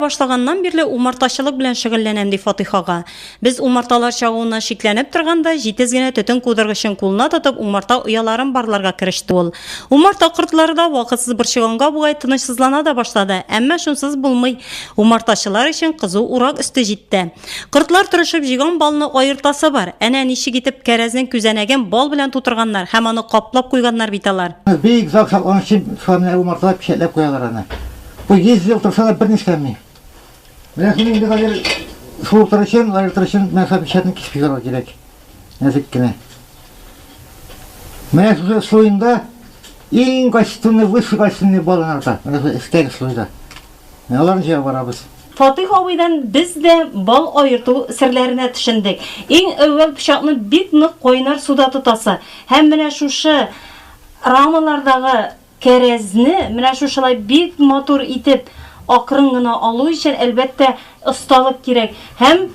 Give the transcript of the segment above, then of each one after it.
Башлаганнан бирле умартачылык белән шөгыльләнәм ди Фатихага. Без умарталар чагуына шикләнеп торганда, җитез генә төтен кудыргычын кулына тотып, умарта ояларын барларга кереште ул. Умарта кортлары да вакытсыз борчыганга бугай тынычсызлана да башлады. Әмма шунсыз булмый. Умартачылар өчен кызу урак өсте җитте. Кортлар тырышып җыйган балны аертасы бар. Әнә ничек итеп кәрәзнең күзәнәген бал белән тутырганнар һәм аны каплап куйганнар бит алар. Бик зак сакланган өчен шуны умарталап пешетләп куялар аны. Бу 100 ел торса да берни эшләми. Менә шуның инде хәзер шул торышын, аертырышын мәсәфә пешетне киспегә кирәк. Нәзик кенә. Менә шул слоенда иң качественный, высший качественный балларда. Менә стейк слойда. Аларны җыйып барабыз. Фатих абыйдан без дә бал аерту серләренә төшендек. Иң әүвәл пычакны бик нык кайнар суда тотасы. Һәм менә шушы рамалардагы кәрәзне менә шушылай бик матур итеп акрын гына алу өчен әлбәттә осталык кирәк. Һәм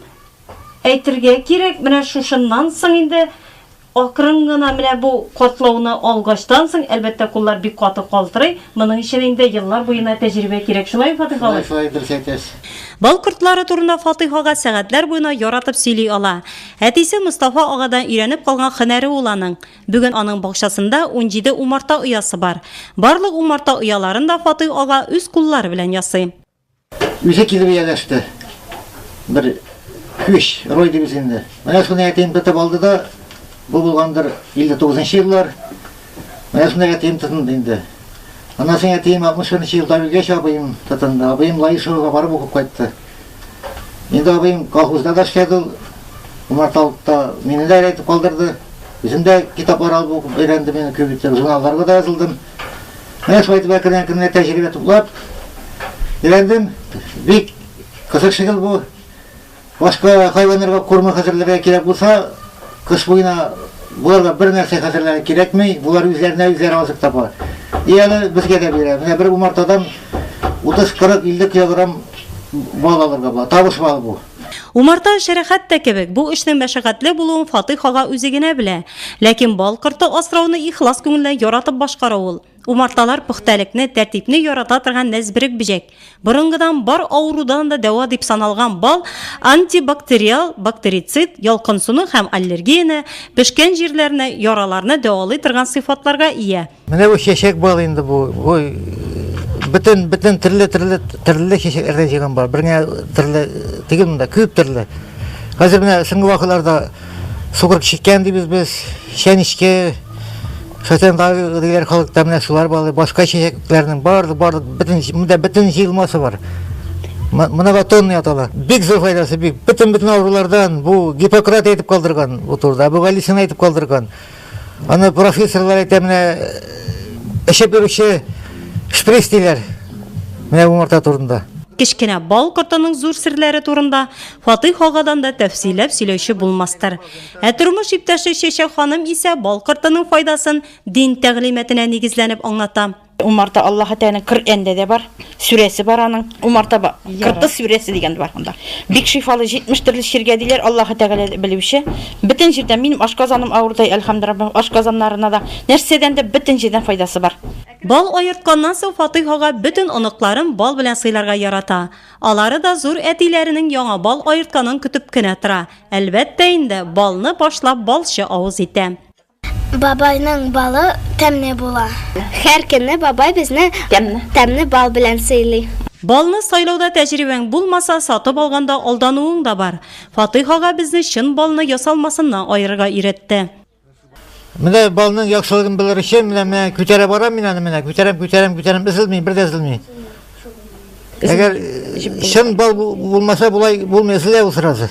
әйтергә кирәк, менә шушыннан соң инде акрын гына менә бу катлауны алгачтан соң әлбәттә куллар бик каты калтырый. Моның өчен инде еллар буена тәҗрибә кирәк. Шулай Фатих абый? Шулай дөрес. Бал кортлары турында Фатихага сәгатьләр буена яратып сөйли ала. Әтисе Мустафа агадан өйрәнеп калган һөнәре ул аның. Бүген аның бакчасында 17 умарта оясы бар. Барлык умарта ояларын да Фатих ага үз куллары белән ясый. Үзе килеп ялашты. Бер күч рой дип инде. Менә шуны әйтәм тотып алды да, бу булгандыр 59-нчы еллар. Менә шуны әйтәм тотынды инде. Аннан соң әйтәм 60-нчы елда үлгәч абыем тотынды. Абыем Лаишевга барып укып кайтты. Инде абыем колхозда да эшләде. Умарталыкта мине дә әйтеп калдырды. Үзем дә китаплар алып укып өйрәндем, мен күп журналларга да язылдым. Менә шулай итеп кенә тәҗрибә туплап өйрәндем. Бик кызык шикел бу. Башка хайваннарга корма хәзерләргә кирәк булса, кыш буена буларга бер нәрсә хәзерләргә кирәкми, булар үзләренә үзләре азык таба. Ягъни безгә дә бирә. Менә бер умартадан 30-40-50 килограмм бал алырга була. Табыш бал бу. Умарта шәрәхәт тә кебек, бу эшнең мәшәкатьле булуын Фатих ага үзе генә белә. Ләкин бал корты асрауны ихлас күңеллән яратып башкара ул. Умарталар пөхтәлекне, тәртипне ярата торган нәзберек бижәк. Борынгыдан бар авырудан да дәва дип саналган бал антибактериал, бактерицид, ялкын суны һәм аллергияне, пешкән җирләрне, яраларны дәвалый торган сыйфатларга ия. Менә бу чәчәк бал инде бу. Бөтен төрле чәчәкләрдән җыйган бар. Бергә төрле тигендә күп төрле. Хәзер менә соңгы вакытларда сукыр чиккән дибез без, шәнишкә Шәтәндәге дигәр халыкта менә шулар балы, башка чәчәкләрнең барлык бөтен җыелмасы бар. Монага тонна ятала. Бик зур файдасы, бик бөтен авырулардан бу Гиппократ әйтеп калдырган, бу турда Абу Галисин әйтеп калдырган. Аны профессорлар әйтә, менә эшеп йөрүче шприц диләр. Менә умарта турында. Кечкенә бал кортының зур серләре турында Фатих агадан да тәфсилләп сөйләүче булмастыр. Ә тормыш иптәше Чәчәк ханым исә бал кортының файдасын дин тәгълиматына нигезләнеп аңлата. Умарта Аллаһ Тәгаләнең Коръәндә дә бар, сүрәсе бар аның. Умарта 40 сүрәсе дигән бар анда. Бик шифалы 70 төрле ширгә диләр, Аллаһ Тәгалә белүче. Бөтен җирдә минем ашказаным авыртай, әлхәмдулилlah, ашказаннарына да нәрсәдән дә бөтен җирдән файдасы бар. Бал аертканнан соң Фатих ага бөтен оныкларын бал белән сыйларга ярата. Алары да зур әтиләренең яңа бал аертканын көтеп кенә тора. Әлбәттә инде балны башлап балчы авыз итә. Бабайның балы тәмле була. Һәр көнне бабай безне тәмле бал белән сыйлый. Балны сайлауда тәҗрибәң булмаса, сатып алганда алдануың да бар. Фатих ага безне чын балны ясалмасыннан аерырга өйрәтте. Менә балның яхшылыгын белер өчен менә күтәрә барам мин аны, менә күтәрәм, изелми, бер дә изелми. Әгәр чын бал булмаса, булай булмый, изелә ул сразу.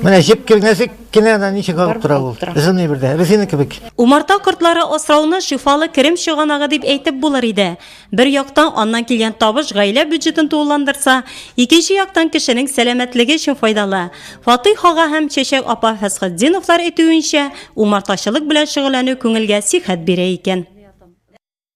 Менә җеп килгәнсек кенә ничек алып тора ул. Изелми бер дә, безне кебек. Умарта кортлары асрауны шифалы керем чыганагы дип әйтеп булыр иде. Бер яктан аннан килгән табыш гаилә бюджетын тулыландырса, икенче яктан кешенең сәламәтлеге өчен файдалы. Фатих ага һәм Чәчәк апа Фәсхетдиновлар әйтүенчә, умартачылык белән шөгыльләнү күңелгә сихәт бирә икән.